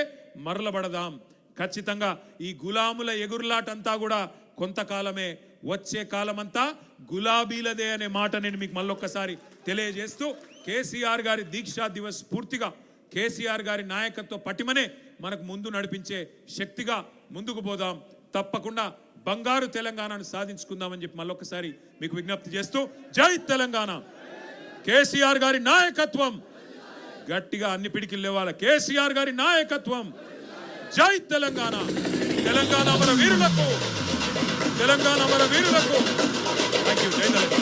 మరలబడదాం. ఖచ్చితంగా ఈ గులాముల ఎగురులాటంతా కూడా కొంతకాలమే, వచ్చే కాలమంతా గులాబీలదే అనే మాట నేను మీకు మళ్ళొక్కసారి తెలియజేస్తూ, కేసీఆర్ గారి దీక్షా దివస్ పూర్తిగా కేసీఆర్ గారి నాయకత్వ పటిమనే మనకు ముందు నడిపించే శక్తిగా ముందుకు పోదాం. తప్పకుండా బంగారు తెలంగాణను సాధించుకుందామని చెప్పి మళ్ళొక్కసారి మీకు విజ్ఞప్తి చేస్తూ, జై తెలంగాణ. కేసీఆర్ గారి నాయకత్వం గట్టిగా అన్ని పిడికిలు లేవాలి. కేసీఆర్ గారి నాయకత్వం. జై తెలంగాణ. తెలంగాణ మన వీరులకు, తెలంగాణ మన వీరులకు. Thank you. జై తెలంగాణ.